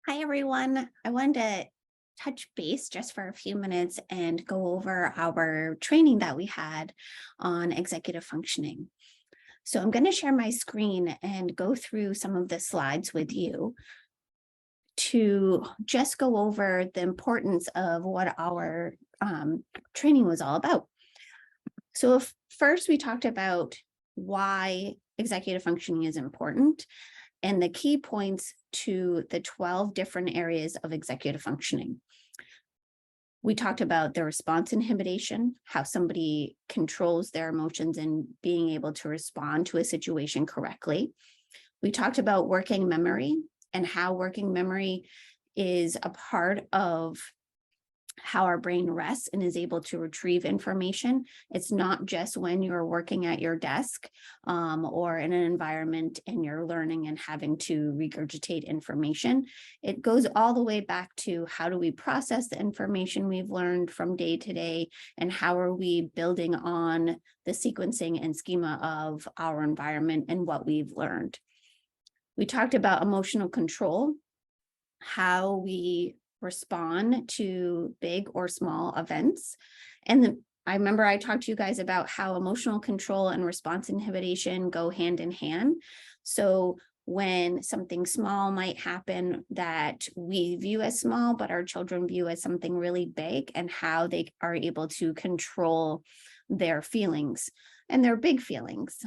Hi, everyone. I wanted to touch base just for a few minutes and go over our training that we had on executive functioning. So I'm going to share my screen and go through some of the slides with you to just go over the importance of what our training was all about. So if first we talked about why executive functioning is important and the key points to the 12 different areas of executive functioning. We talked about the response inhibition, how somebody controls their emotions and being able to respond to a situation correctly. We talked about working memory and how working memory is a part of how our brain rests and is able to retrieve information. It's not just when you're working at your desk or in an environment and you're learning and having to regurgitate information. It goes all the way back to how do we process the information we've learned from day to day, and how are we building on the sequencing and schema of our environment and what we've learned. We talked about emotional control, how we respond to big or small events. And I remember I talked to you guys about how emotional control and response inhibition go hand in hand. So when something small might happen that we view as small, but our children view as something really big, and how they are able to control their feelings and their big feelings.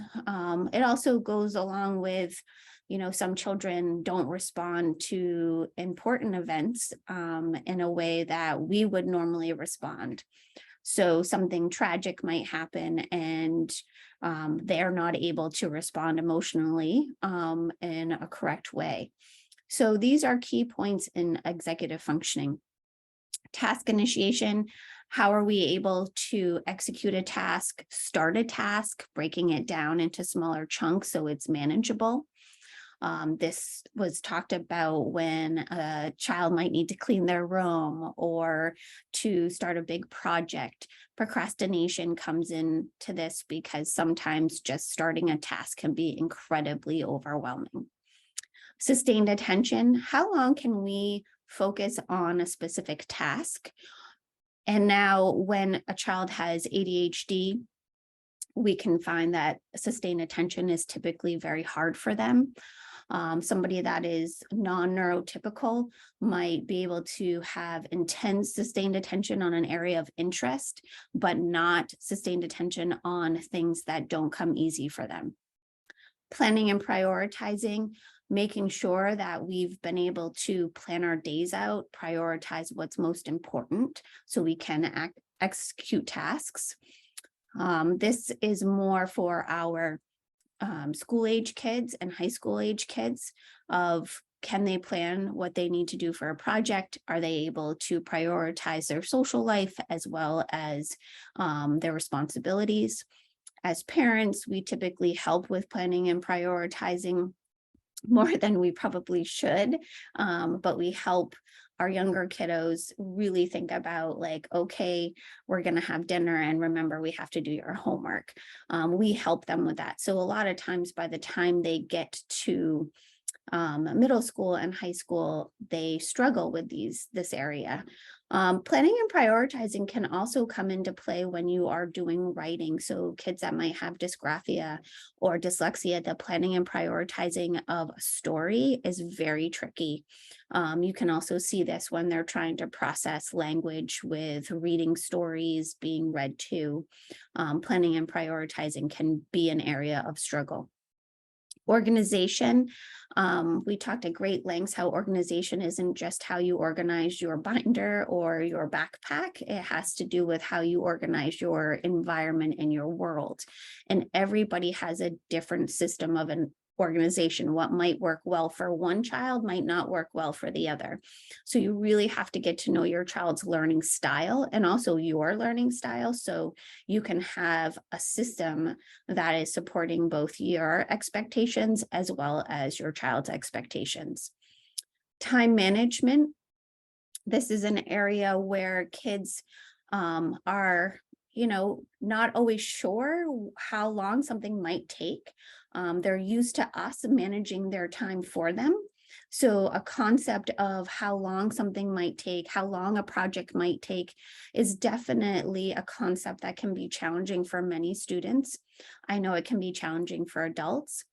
It also goes along with, some children don't respond to important events in a way that we would normally respond. So something tragic might happen and they're not able to respond emotionally in a correct way. So these are key points in executive functioning. Task initiation, how are we able to execute a task, start a task, breaking it down into smaller chunks so it's manageable. This was talked about when a child might need to clean their room or to start a big project. Procrastination comes into this because sometimes just starting a task can be incredibly overwhelming. Sustained attention, how long can we focus on a specific task? And now when a child has ADHD, we can find that sustained attention is typically very hard for them. Somebody that is non-neurotypical might be able to have intense sustained attention on an area of interest, but not sustained attention on things that don't come easy for them. Planning and prioritizing, making sure that we've been able to plan our days out, prioritize what's most important so we can execute tasks. This is more for our school age kids and high school age kids of, can they plan what they need to do for a project? Are they able to prioritize their social life as well as their responsibilities? As parents, we typically help with planning and prioritizing more than we probably should, but we help our younger kiddos really think about, like, okay, we're going to have dinner and remember we have to do your homework. We help them with that. So a lot of times by the time they get to middle school and high school, they struggle with this area. Planning and prioritizing can also come into play when you are doing writing. So kids that might have dysgraphia or dyslexia, the planning and prioritizing of a story is very tricky. You can also see this when they're trying to process language with reading stories being read to. Planning and prioritizing can be an area of struggle. Organization, we talked at great lengths how organization isn't just how you organize your binder or your backpack. It has to do with how you organize your environment and your world. And everybody has a different system of an organization. What might work well for one child might not work well for the other. So you really have to get to know your child's learning style and also your learning style, so you can have a system that is supporting both your expectations as well as your child's expectations. Time management. This is an area where kids are, not always sure how long something might take. They're used to us managing their time for them. So a concept of how long something might take, how long a project might take, is definitely a concept that can be challenging for many students. I know it can be challenging for adults.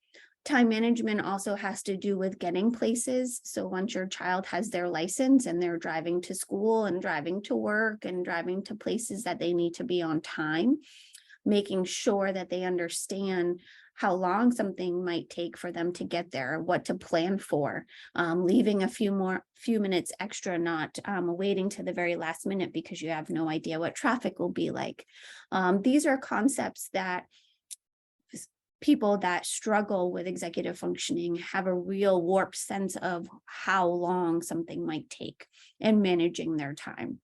Time management also has to do with getting places. So once your child has their license and they're driving to school and driving to work and driving to places that they need to be on time, making sure that they understand how long something might take for them to get there, what to plan for, leaving a few minutes extra, not waiting to the very last minute because you have no idea what traffic will be like. These are concepts that people that struggle with executive functioning have a real warped sense of how long something might take and managing their time.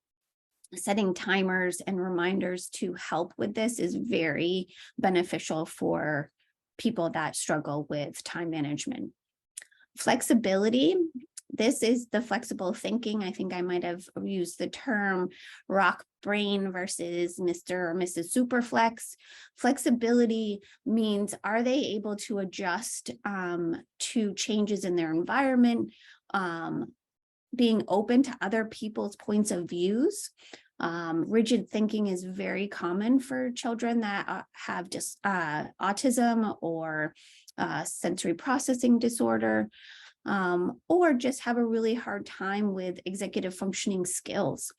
Setting timers and reminders to help with this is very beneficial for people that struggle with time management. Flexibility. This is the flexible thinking. I think I might have used the term rock brain versus Mr. or Mrs. Superflex. Flexibility means, are they able to adjust to changes in their environment, being open to other people's points of views. Rigid thinking is very common for children that have just autism or sensory processing disorder, or just have a really hard time with executive functioning skills.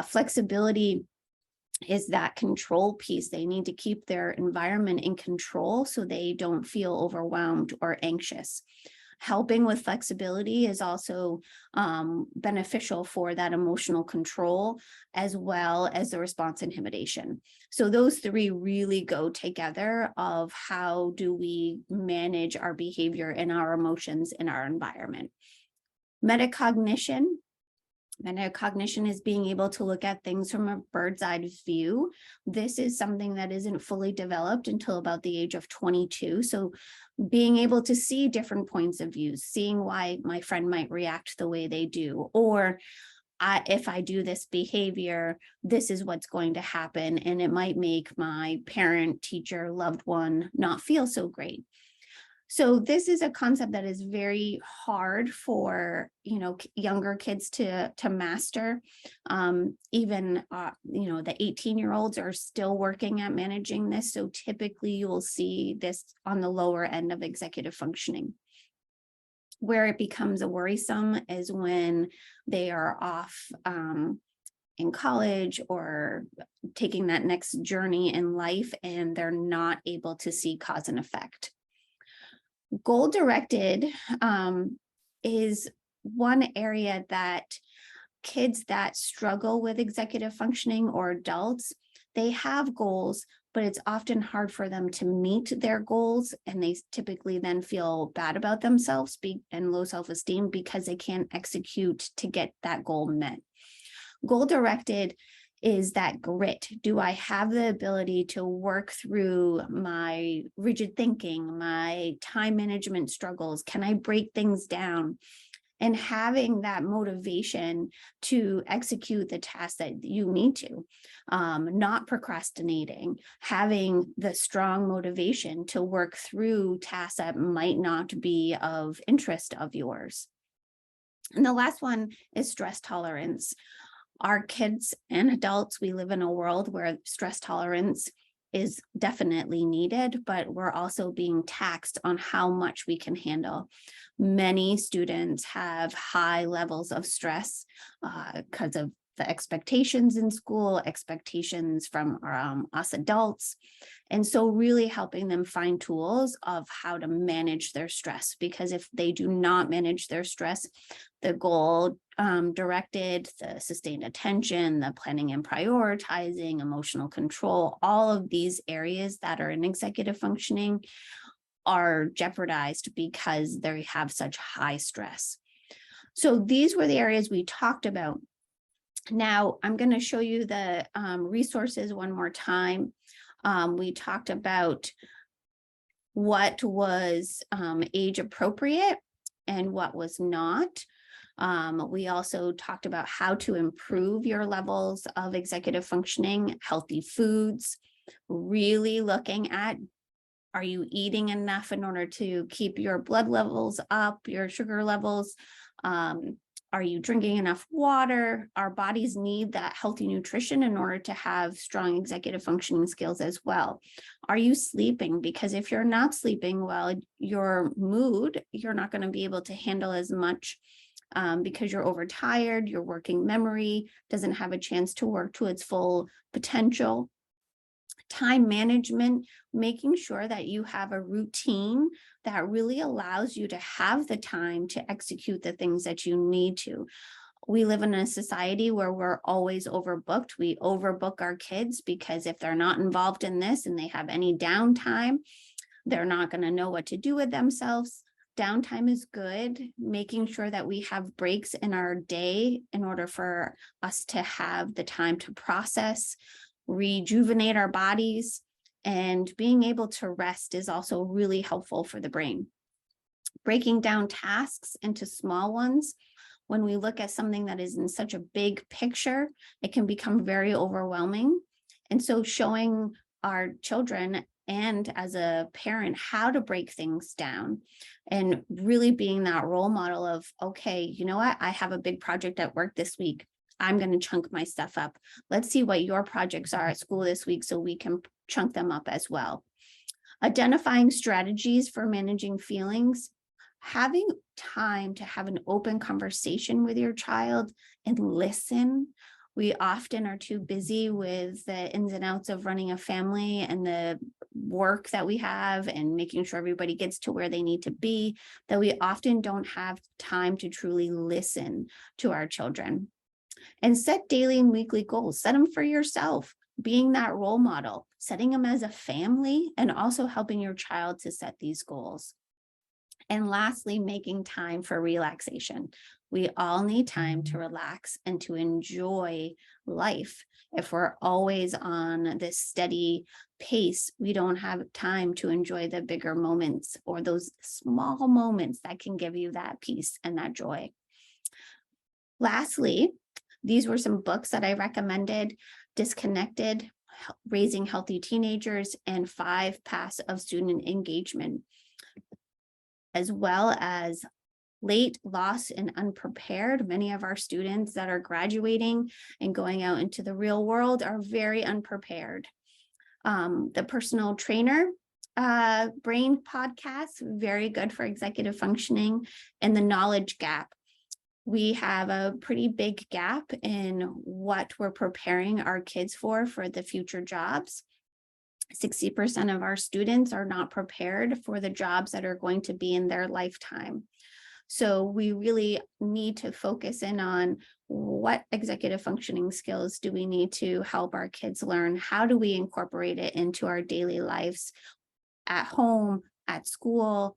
Flexibility is that control piece. They need to keep their environment in control so they don't feel overwhelmed or anxious. Helping with flexibility is also beneficial for that emotional control, as well as the response inhibition. So those three really go together of how do we manage our behavior and our emotions in our environment. Metacognition. Metacognition is being able to look at things from a bird's eye view. This is something that isn't fully developed until about the age of 22. So being able to see different points of view, seeing why my friend might react the way they do, or if I do this behavior, this is what's going to happen, and it might make my parent, teacher, loved one not feel so great. So this is a concept that is very hard for, younger kids to master. Even, the 18-year-olds are still working at managing this. So typically you will see this on the lower end of executive functioning. Where it becomes a worrisome is when they are off in college or taking that next journey in life and they're not able to see cause and effect. Goal-directed is one area that kids that struggle with executive functioning, or adults, they have goals, but it's often hard for them to meet their goals, and they typically then feel bad about themselves and low self-esteem because they can't execute to get that goal met. Goal-directed is that grit. Do I have the ability to work through my rigid thinking, my time management struggles? Can I break things down? And having that motivation to execute the task that you need to, not procrastinating, having the strong motivation to work through tasks that might not be of interest of yours. And the last one is stress tolerance. Our kids and adults, we live in a world where stress tolerance is definitely needed, but we're also being taxed on how much we can handle. Many students have high levels of stress because of the expectations in school, expectations from us adults. And so really helping them find tools of how to manage their stress, because if they do not manage their stress, the goal directed, the sustained attention, the planning and prioritizing, emotional control, all of these areas that are in executive functioning are jeopardized because they have such high stress. So these were the areas we talked about. Now I'm going to show you the resources one more time. We talked about what was age appropriate and what was not. We also talked about how to improve your levels of executive functioning, healthy foods, really looking at Are you eating enough in order to keep your blood levels up, your sugar levels? Are you drinking enough water? Our bodies need that healthy nutrition in order to have strong executive functioning skills as well. Are you sleeping? Because if you're not sleeping well, your mood, you're not going to be able to handle as much because you're overtired, your working memory doesn't have a chance to work to its full potential. Time management, making sure that you have a routine that really allows you to have the time to execute the things that you need to. We live in a society where we're always overbooked. We overbook our kids because if they're not involved in this and they have any downtime, they're not going to know what to do with themselves. Downtime is good, making sure that we have breaks in our day in order for us to have the time to process, rejuvenate our bodies, and being able to rest is also really helpful for the brain. Breaking down tasks into small ones. When we look at something that is in such a big picture, it can become very overwhelming. And so showing our children and as a parent how to break things down and really being that role model of, okay, you know what, I have a big project at work this week. I'm going to chunk my stuff up. Let's see what your projects are at school this week so we can chunk them up as well. Identifying strategies for managing feelings, having time to have an open conversation with your child and listen. We often are too busy with the ins and outs of running a family and the work that we have and making sure everybody gets to where they need to be, that we often don't have time to truly listen to our children. And set daily and weekly goals. Set them for yourself, being that role model, setting them as a family, and also helping your child to set these goals. And lastly, making time for relaxation. We all need time to relax and to enjoy life. If we're always on this steady pace, we don't have time to enjoy the bigger moments or those small moments that can give you that peace and that joy. Lastly, these were some books that I recommended: Disconnected, Raising Healthy Teenagers, and 5 Paths of Student Engagement, as well as Late, Lost, and Unprepared. Many of our students that are graduating and going out into the real world are very unprepared. The Personal Trainer Brain podcast, very good for executive functioning, and The Knowledge Gap. We have a pretty big gap in what we're preparing our kids for the future jobs. 60% of our students are not prepared for the jobs that are going to be in their lifetime. So we really need to focus in on what executive functioning skills do we need to help our kids learn? How do we incorporate it into our daily lives at home, at school,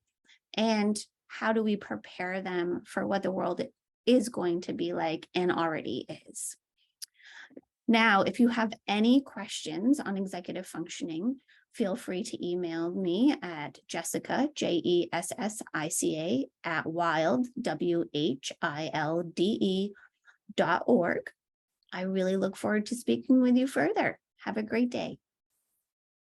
and how do we prepare them for what the world is going to be like and already is? Now, if you have any questions on executive functioning, feel free to email me at Jessica, Jessica, at WHILDE, WHILDE.org. I really look forward to speaking with you further. Have a great day.